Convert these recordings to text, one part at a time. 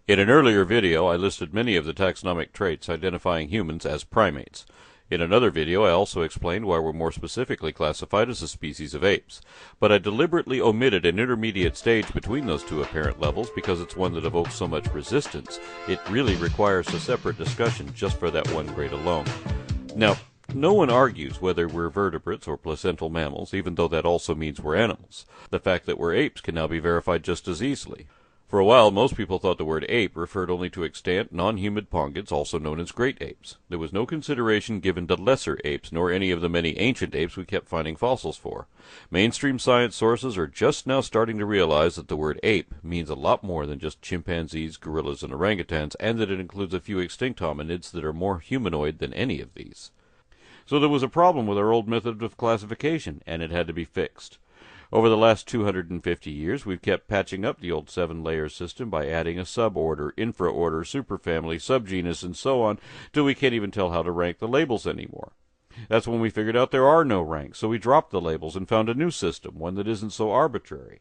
In an earlier video, I listed many of the taxonomic traits identifying humans as primates. In another video, I also explained why we're more specifically classified as a species of apes. But I deliberately omitted an intermediate stage between those two apparent levels because it's one that evokes so much resistance. It really requires a separate discussion just for that one grade alone. Now, no one argues whether we're vertebrates or placental mammals, even though that also means we're animals. The fact that we're apes can now be verified just as easily. For a while, most people thought the word ape referred only to extant, non-human pongans, also known as great apes. There was no consideration given to lesser apes, nor any of the many ancient apes we kept finding fossils for. Mainstream science sources are just now starting to realize that the word ape means a lot more than just chimpanzees, gorillas, and orangutans, and that it includes a few extinct hominids that are more humanoid than any of these. So there was a problem with our old method of classification, and it had to be fixed. Over the last 250 years, we've kept patching up the old 7-layer system by adding a suborder, infraorder, superfamily, subgenus, and so on, till we can't even tell how to rank the labels anymore. That's when we figured out there are no ranks, so we dropped the labels and found a new system, one that isn't so arbitrary.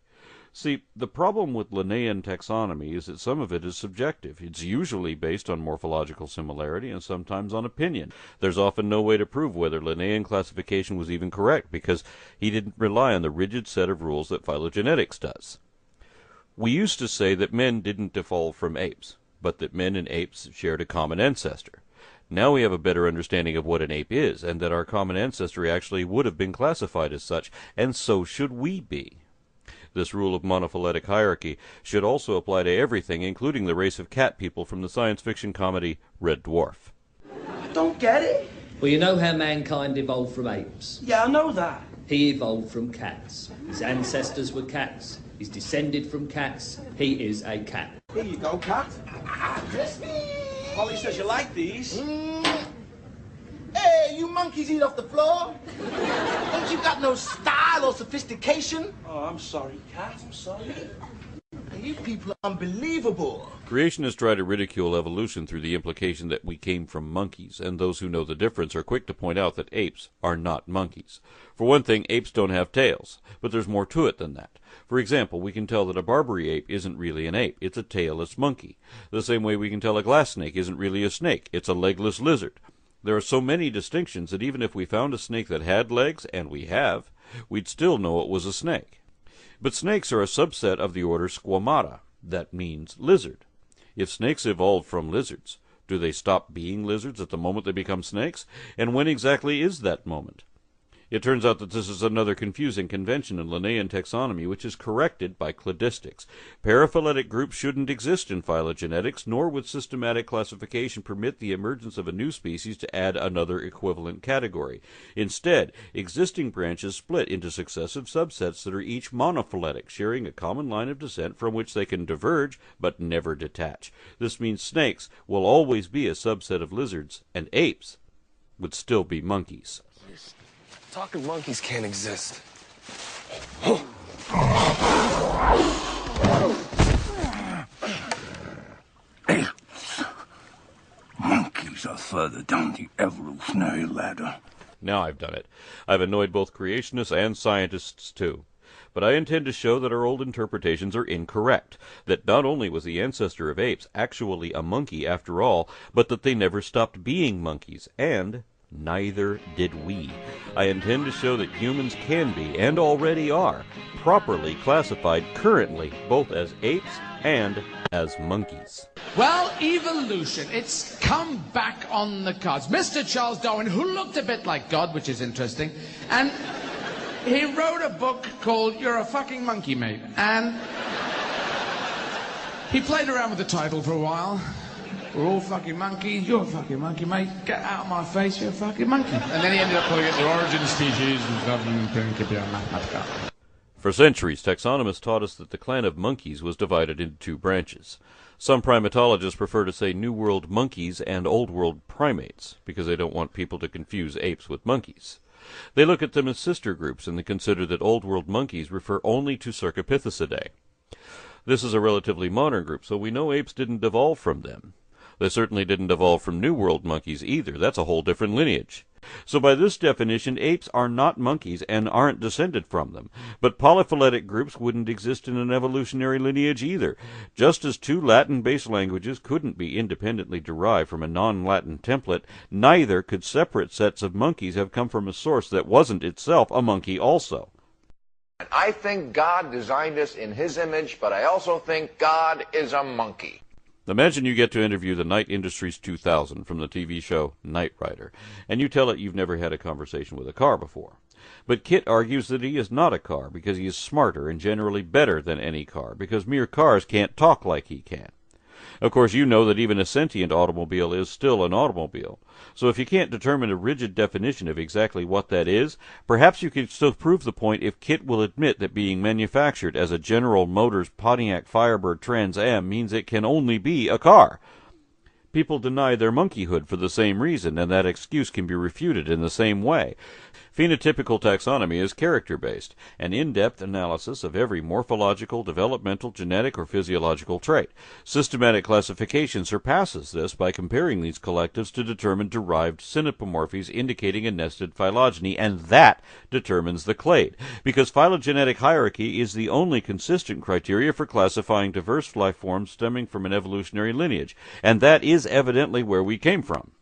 See, the problem with Linnaean taxonomy is that some of it is subjective. It's usually based on morphological similarity and sometimes on opinion. There's often no way to prove whether Linnaean classification was even correct because he didn't rely on the rigid set of rules that phylogenetics does. We used to say that men didn't evolve from apes, but that men and apes shared a common ancestor. Now we have a better understanding of what an ape is, and that our common ancestry actually would have been classified as such, and so should we be. This rule of monophyletic hierarchy should also apply to everything, including the race of cat people from the science fiction comedy Red Dwarf. I don't get it. Well, you know how mankind evolved from apes? Yeah, I know that. He evolved from cats. His ancestors were cats. He's descended from cats. He is a cat. Here you go, cat. Bless me. Polly says you like these. Hey, you monkeys eat off the floor? Don't you got no style or sophistication? Oh, I'm sorry, cat. I'm sorry. You people are unbelievable. Creationists try to ridicule evolution through the implication that we came from monkeys, and those who know the difference are quick to point out that apes are not monkeys. For one thing, apes don't have tails, but there's more to it than that. For example, we can tell that a Barbary ape isn't really an ape, it's a tailless monkey. The same way we can tell a glass snake isn't really a snake, it's a legless lizard. There are so many distinctions that even if we found a snake that had legs, and we have, we'd still know it was a snake. But snakes are a subset of the order Squamata. That means lizard. If snakes evolved from lizards, do they stop being lizards at the moment they become snakes? And when exactly is that moment? It turns out that this is another confusing convention in Linnaean taxonomy, which is corrected by cladistics. Paraphyletic groups shouldn't exist in phylogenetics, nor would systematic classification permit the emergence of a new species to add another equivalent category. Instead, existing branches split into successive subsets that are each monophyletic, sharing a common line of descent from which they can diverge but never detach. This means snakes will always be a subset of lizards, and apes would still be monkeys. Talking monkeys can't exist. Monkeys are further down the evolutionary ladder. Now I've done it. I've annoyed both creationists and scientists too. But I intend to show that our old interpretations are incorrect, that not only was the ancestor of apes actually a monkey after all, but that they never stopped being monkeys, and neither did we. I intend to show that humans can be, and already are, properly classified currently both as apes and as monkeys. Well, evolution, it's come back on the cards. Mr. Charles Darwin, who looked a bit like God, which is interesting, and he wrote a book called You're a Fucking Monkey, Mate. And he played around with the title for a while. We're all fucking monkeys, you're a fucking monkey, mate. Get out of my face, you're a fucking monkey. And then he ended up calling it the origin species and For centuries, taxonomists taught us that the clan of monkeys was divided into two branches. Some primatologists prefer to say New World monkeys and Old World primates, because they don't want people to confuse apes with monkeys. They look at them as sister groups, and they consider that Old World monkeys refer only to Cercopithecidae. This is a relatively modern group, so we know apes didn't evolve from them. They certainly didn't evolve from New World monkeys either. That's a whole different lineage. So by this definition, apes are not monkeys and aren't descended from them. But polyphyletic groups wouldn't exist in an evolutionary lineage either. Just as two Latin-based languages couldn't be independently derived from a non-Latin template, neither could separate sets of monkeys have come from a source that wasn't itself a monkey also. I think God designed us in his image, but I also think God is a monkey. Imagine you get to interview the Night Industries 2000 from the TV show Knight Rider, and you tell it you've never had a conversation with a car before. But Kit argues that he is not a car because he is smarter and generally better than any car, because mere cars can't talk like he can. Of course, you know that even a sentient automobile is still an automobile. So if you can't determine a rigid definition of exactly what that is, perhaps you can still prove the point if Kit will admit that being manufactured as a General Motors Pontiac Firebird Trans Am means it can only be a car. People deny their monkeyhood for the same reason, and that excuse can be refuted in the same way. Phenotypical taxonomy is character-based, an in-depth analysis of every morphological, developmental, genetic, or physiological trait. Systematic classification surpasses this by comparing these collectives to determine derived synapomorphies indicating a nested phylogeny, and that determines the clade, because phylogenetic hierarchy is the only consistent criteria for classifying diverse life forms stemming from an evolutionary lineage, and that is evidently where we came from.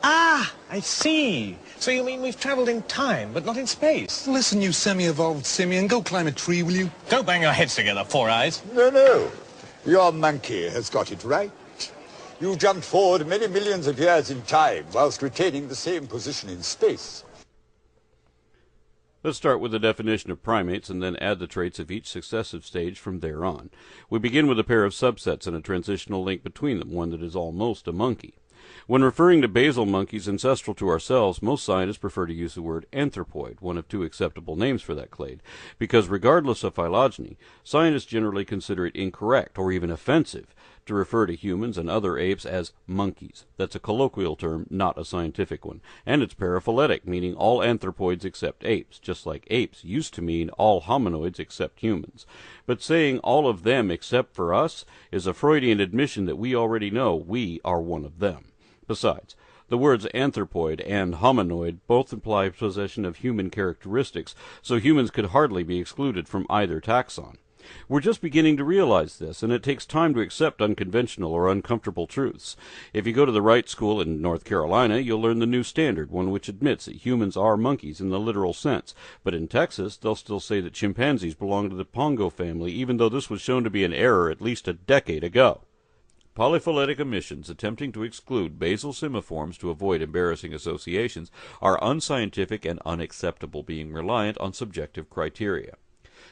Ah, I see. So you mean we've traveled in time, but not in space? Listen, you semi-evolved simian, go climb a tree, will you? Don't bang your heads together, Four Eyes. No. Your monkey has got it right. You jumped forward many millions of years in time whilst retaining the same position in space. Let's start with the definition of primates and then add the traits of each successive stage from there on. We begin with a pair of subsets and a transitional link between them, one that is almost a monkey. When referring to basal monkeys ancestral to ourselves, most scientists prefer to use the word anthropoid, one of two acceptable names for that clade, because regardless of phylogeny, scientists generally consider it incorrect or even offensive to refer to humans and other apes as monkeys. That's a colloquial term, not a scientific one, and it's paraphyletic, meaning all anthropoids except apes, just like apes used to mean all hominoids except humans. But saying all of them except for us is a Freudian admission that we already know we are one of them. Besides, the words anthropoid and hominoid both imply possession of human characteristics, so humans could hardly be excluded from either taxon. We're just beginning to realize this, and it takes time to accept unconventional or uncomfortable truths. If you go to the right school in North Carolina, you'll learn the new standard, one which admits that humans are monkeys in the literal sense. But in Texas, they'll still say that chimpanzees belong to the Pongo family, even though this was shown to be an error at least a decade ago. Polyphyletic omissions attempting to exclude basal simiforms to avoid embarrassing associations are unscientific and unacceptable, being reliant on subjective criteria.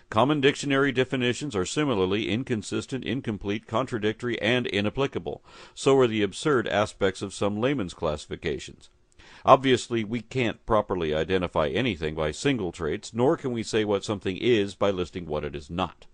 Common dictionary definitions are similarly inconsistent, incomplete, contradictory, and inapplicable. So are the absurd aspects of some layman's classifications. Obviously, we can't properly identify anything by single traits, nor can we say what something is by listing what it is not.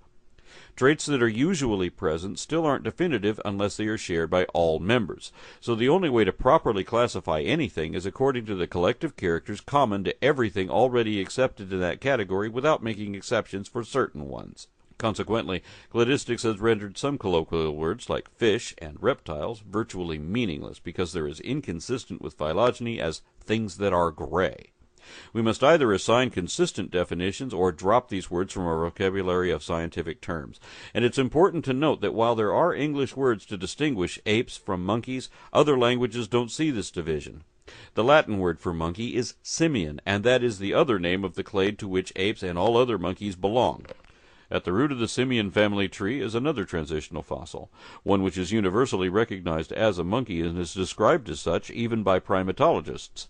Traits that are usually present still aren't definitive unless they are shared by all members. So the only way to properly classify anything is according to the collective characters common to everything already accepted in that category without making exceptions for certain ones. Consequently, cladistics has rendered some colloquial words like fish and reptiles virtually meaningless because they're as inconsistent with phylogeny as things that are gray. We must either assign consistent definitions or drop these words from our vocabulary of scientific terms. And it's important to note that while there are English words to distinguish apes from monkeys, other languages don't see this division. The Latin word for monkey is simian, and that is the other name of the clade to which apes and all other monkeys belong. At the root of the simian family tree is another transitional fossil, one which is universally recognized as a monkey and is described as such even by primatologists.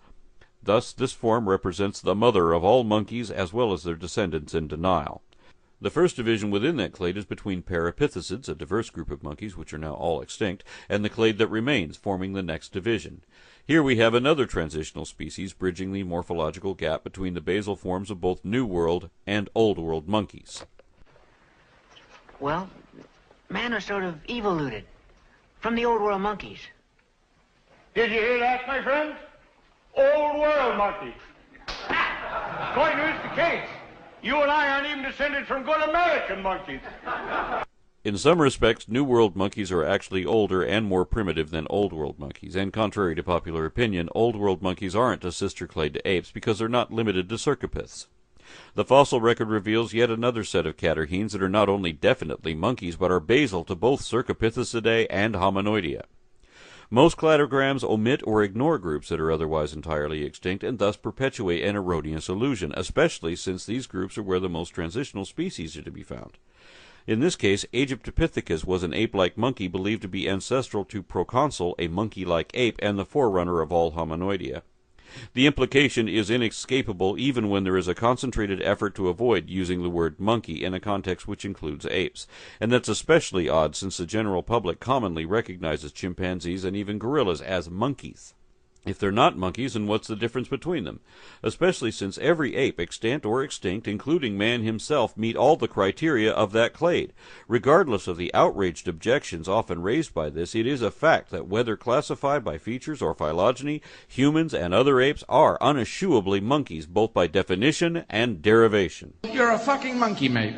Thus, this form represents the mother of all monkeys as well as their descendants in denial. The first division within that clade is between parapithecids, a diverse group of monkeys which are now all extinct, and the clade that remains, forming the next division. Here we have another transitional species bridging the morphological gap between the basal forms of both New World and Old World monkeys. Well, man are sort of evoluted from the Old World monkeys. Did you hear that, my friends? Old World monkey. Quite is the case. You and I aren't even descended from good American monkeys. In some respects, New World monkeys are actually older and more primitive than Old World monkeys, and contrary to popular opinion, Old World monkeys aren't a sister clade to apes because they're not limited to cercopiths. The fossil record reveals yet another set of catarrhines that are not only definitely monkeys, but are basal to both Cercopithecidae and Hominoidea. Most cladograms omit or ignore groups that are otherwise entirely extinct and thus perpetuate an erroneous illusion, especially since these groups are where the most transitional species are to be found. In this case, Aegyptopithecus was an ape-like monkey believed to be ancestral to Proconsul, a monkey-like ape, and the forerunner of all Hominoidea. The implication is inescapable even when there is a concentrated effort to avoid using the word monkey in a context which includes apes, and that's especially odd since the general public commonly recognizes chimpanzees and even gorillas as monkeys. If they're not monkeys, then what's the difference between them? Especially since every ape, extant or extinct, including man himself, meet all the criteria of that clade. Regardless of the outraged objections often raised by this, it is a fact that whether classified by features or phylogeny, humans and other apes are uneschewably monkeys, both by definition and derivation. You're a fucking monkey, mate.